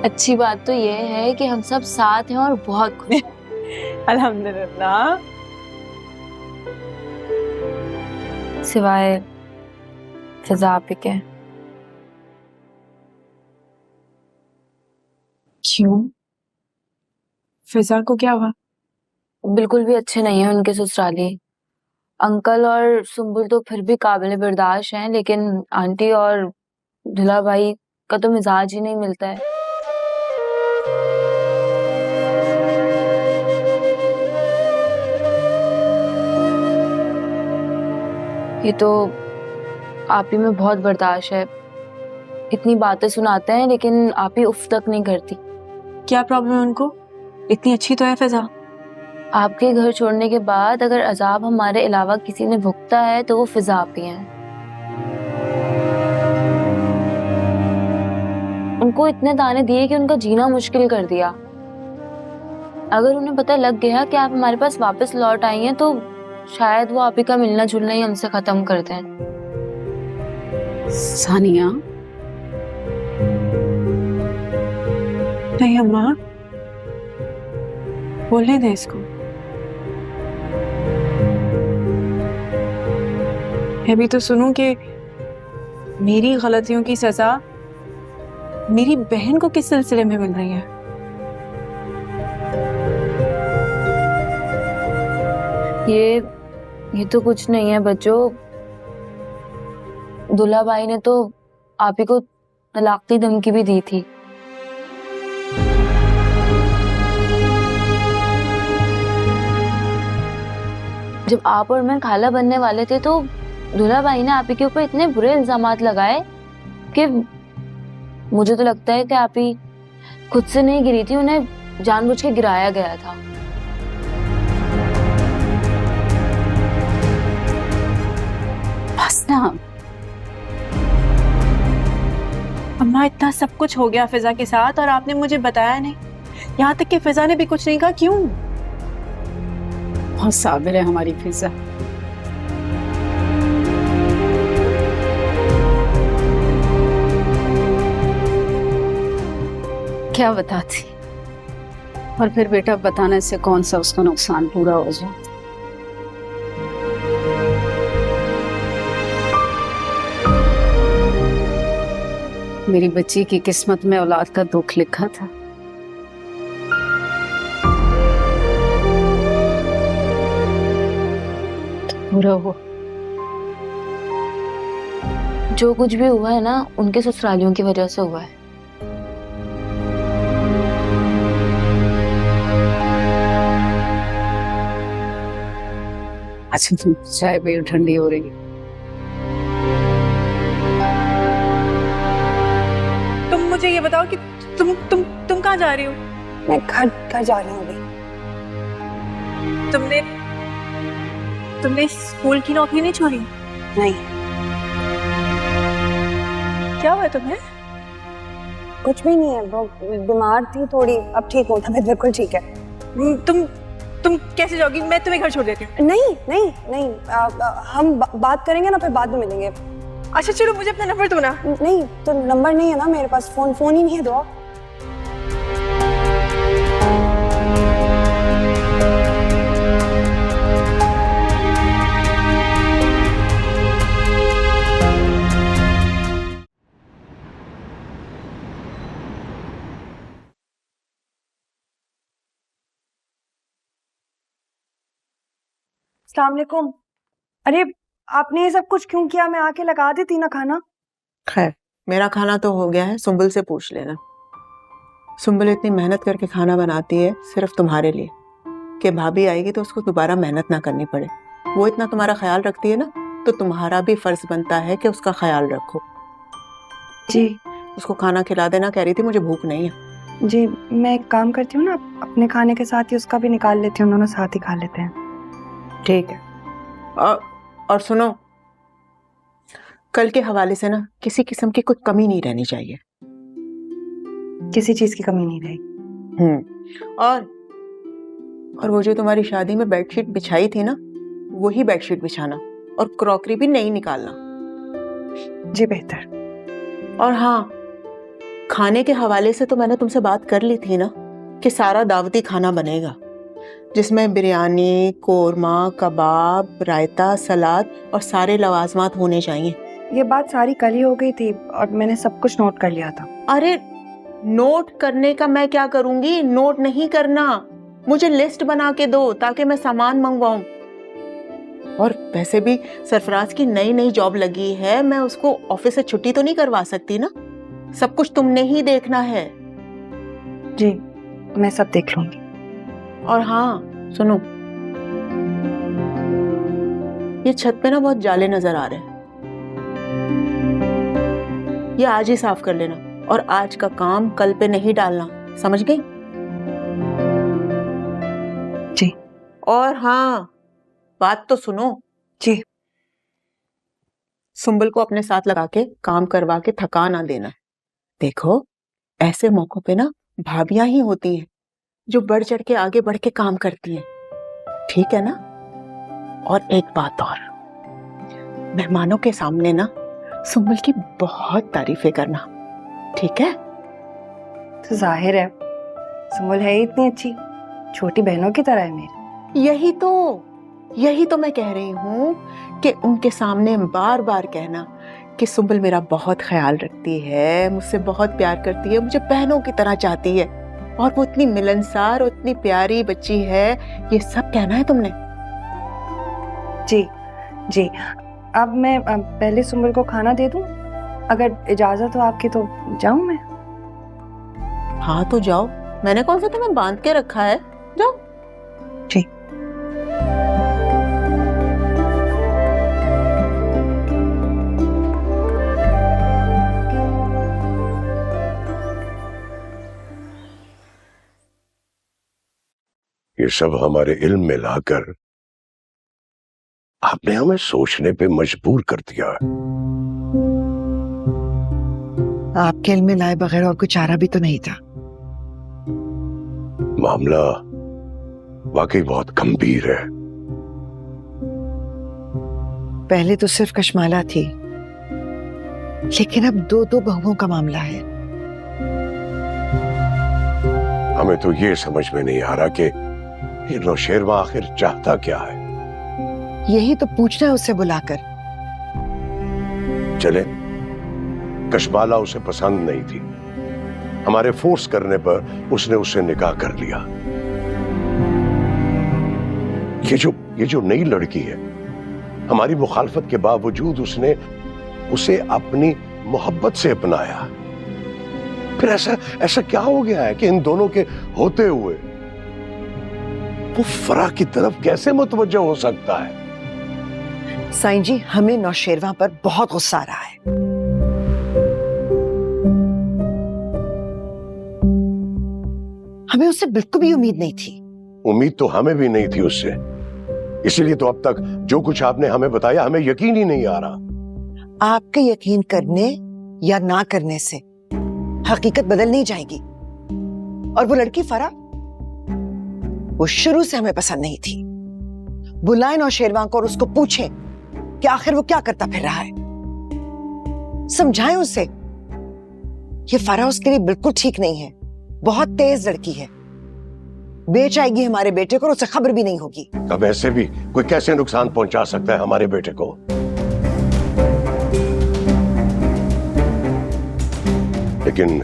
अच्छी बात तो ये है कि हम सब साथ हैं और बहुत खुश हैं। अल्हम्दुलिल्लाह। सिवाय फिजा आपी के। क्यों? फिजा को क्या हुआ? बिल्कुल भी अच्छे नहीं है उनके ससुराली। अंकल और सुम्बुल तो फिर भी काबिल बर्दाश्त हैं, लेकिन आंटी और दूल्हा भाई का तो मिजाज ही नहीं मिलता है। ये तो आप ही में बहुत बर्दाश्त है। इतनी बातें सुनाते हैं लेकिन आप ही उफ तक नहीं करती। क्या प्रॉब्लम है उनको? इतनी अच्छी तो है फिजा। आपके घर छोड़ने के बाद अगर अजाब हमारे अलावा किसी ने भुगता है तो वो फिजा आप ही हैं। उनको इतने ताने दिए कि उनका जीना मुश्किल कर दिया। अगर उन्हें पता लग गया कि आप हमारे पास वापस लौट आई हैं तो शायद वो आप ही का मिलना जुलना ही हमसे खत्म कर दें। सानिया, नहीं अम्मा, बोलने दे इसको। मैं भी तो सुनूं कि मेरी गलतियों की सजा मेरी बहन को किस सिलसिले में मिल रही है। ये तो कुछ नहीं है बच्चों। दूल्हा भाई ने तो आप ही को तलाक की धमकी भी दी थी। जब आप और मैं खाला बनने वाले थे तो दूल्हा भाई ने आप ही के ऊपर इतने बुरे इल्जामात लगाए कि मुझे तो लगता है कि आप ही खुद से नहीं गिरी थी, उन्हें जानबूझ के गिराया गया था। बस ना। अम्मा, इतना सब कुछ हो गया फिजा के साथ और आपने मुझे बताया नहीं। यहाँ तक कि फिजा ने भी कुछ नहीं कहा। क्यों? बहुत साबिर है हमारी फिजा। क्या बताती, और फिर बेटा बताने से कौन सा उसका नुकसान पूरा हो जाए। मेरी बच्ची की किस्मत में औलाद का दुख लिखा था। पूरा हुआ। जो कुछ भी हुआ है ना, उनके ससुरालियों की वजह से हुआ है। अच्छा, तुम चाय भी ठंडी हो रही है। तुम मुझे ये बताओ कि तुम कहाँ जा रही हो? मैं घर जा रही हूँ अभी। तुमने स्कूल की नौकरी नहीं छोड़ी? नहीं, क्या हुआ तुम्हें? कुछ भी नहीं है, वो बीमार थी थोड़ी, अब ठीक हूँ, तबीयत बिल्कुल ठीक है। तुम कैसे जाओगी? मैं तुम्हें घर छोड़ देती हूँ। नहीं नहीं नहीं, हम बात करेंगे ना, फिर बाद में मिलेंगे। अच्छा चलो, मुझे अपना नंबर दो ना। नहीं तो नंबर नहीं है ना मेरे पास, फोन ही नहीं है। दो। अस्सलाम वालेकुम। अरे आपने ये सब कुछ क्यों किया? मैं आके लगा देती ना खाना। खैर, मेरा खाना तो हो गया है, सुम्बुल से पूछ लेना। सुम्बुल इतनी मेहनत करके खाना बनाती है सिर्फ तुम्हारे लिए, कि भाभी आएगी तो उसको दोबारा मेहनत ना करनी पड़े। वो इतना तुम्हारा ख्याल रखती है ना, तो तुम्हारा भी फर्ज बनता है कि उसका ख्याल रखो। जी उसको खाना खिला देना। कह रही थी मुझे भूख नहीं है। जी, मैं एक काम करती हूँ ना, अपने खाने के साथ ही उसका भी निकाल लेती हूँ, दोनों साथ ही खा लेते हैं। ठीक है। और सुनो, कल के हवाले से ना किसी किस्म की कोई कमी नहीं रहनी चाहिए। किसी चीज की कमी नहीं रहेगी। और वो जो तुम्हारी शादी में बेडशीट बिछाई थी ना, वही बेडशीट बिछाना, और क्रॉकरी भी नहीं निकालना। जी बेहतर। और हाँ, खाने के हवाले से तो मैंने तुमसे बात कर ली थी ना कि सारा दावती खाना बनेगा, जिसमें बिरयानी, कोरमा, कबाब, रायता, सलाद और सारे लवाजमात होने चाहिए। ये बात सारी कल ही हो गई थी और मैंने सब कुछ नोट कर लिया था। अरे नोट करने का मैं क्या करूंगी, नोट नहीं करना, मुझे लिस्ट बना के दो ताकि मैं सामान मंगवाऊं। और वैसे भी सरफराज की नई नई जॉब लगी है, मैं उसको ऑफिस से छुट्टी तो नहीं करवा सकती ना, सब कुछ तुमने ही देखना है। जी मैं सब देख लूंगी। और हाँ सुनो, ये छत पे ना बहुत जाले नजर आ रहे हैं, ये आज ही साफ कर लेना और आज का काम कल पे नहीं डालना, समझ गई? जी। और हाँ बात तो सुनो जी। सुंबल को अपने साथ लगा के काम करवा के थका ना देना। देखो ऐसे मौकों पे ना भाभियां ही होती हैं जो बढ़ चढ़ के आगे बढ़ के काम करती हैं, ठीक है ना? और एक बात और, मेहमानों के सामने ना सुंबल की बहुत तारीफें करना, ठीक है? तो जाहिर है सुंबल है ही इतनी अच्छी, छोटी बहनों की तरह है मेरी। यही तो मैं कह रही हूँ कि उनके सामने बार बार कहना कि सुंबल मेरा बहुत ख्याल रखती है, मुझसे बहुत प्यार करती है, मुझे बहनों की तरह चाहती है और वो इतनी मिलनसार और इतनी प्यारी बच्ची है, ये सब कहना है तुमने। जी जी। अब मैं पहले सुंबल को खाना दे दूं, अगर इजाजत हो आपकी तो जाऊं मैं? हाँ तो जाओ, मैंने कौन सा तुम्हें बांध के रखा है, जाओ। जी। ये सब हमारे इल्म में लाकर आपने हमें सोचने पे मजबूर कर दिया। आपके इल्म में लाए बगैर और कोई चारा भी तो नहीं था। मामला वाकई बहुत गंभीर है। पहले तो सिर्फ कशमाला थी, लेकिन अब दो दो बहुओं का मामला है। हमें तो ये समझ में नहीं आ रहा कि ये नौशेरवा आखिर चाहता क्या है। यही तो पूछना है उससे बुलाकर। चले, कशमाला उसे पसंद नहीं थी, हमारे फोर्स करने पर उसने उससे निकाह कर लिया। ये जो नई लड़की है, हमारी मुखालफत के बावजूद उसने उसे अपनी मोहब्बत से अपनाया। फिर ऐसा क्या हो गया है कि इन दोनों के होते हुए वो फराह की तरफ कैसे मुतवज्जह हो सकता है? साईं जी, हमें नौशेरवा पर बहुत गुस्सा आ रहा है। हमें उससे बिल्कुल भी उम्मीद नहीं थी। उम्मीद तो हमें भी नहीं थी उससे, इसीलिए तो अब तक जो कुछ आपने हमें बताया हमें यकीन ही नहीं आ रहा। आपके यकीन करने या ना करने से हकीकत बदल नहीं जाएगी। और वो लड़की फरा, वो शुरू से हमें पसंद नहीं थी। बुलाएं नौशेरवा को और उसको पूछें कि आखिर वो क्या करता फिर रहा है। समझाएं उसे, ये फरा उसके लिए बिल्कुल ठीक नहीं है। बहुत तेज लड़की है, बेच आएगी हमारे बेटे को और उसे खबर भी नहीं होगी। अब ऐसे भी कोई कैसे नुकसान पहुंचा सकता है हमारे बेटे को? लेकिन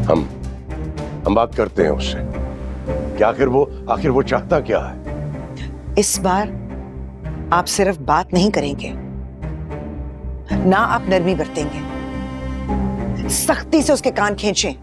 हम बात करते हैं उससे कि आखिर वो चाहता क्या है। इस बार आप सिर्फ बात नहीं करेंगे, ना आप नरमी बरतेंगे, सख्ती से उसके कान खींचें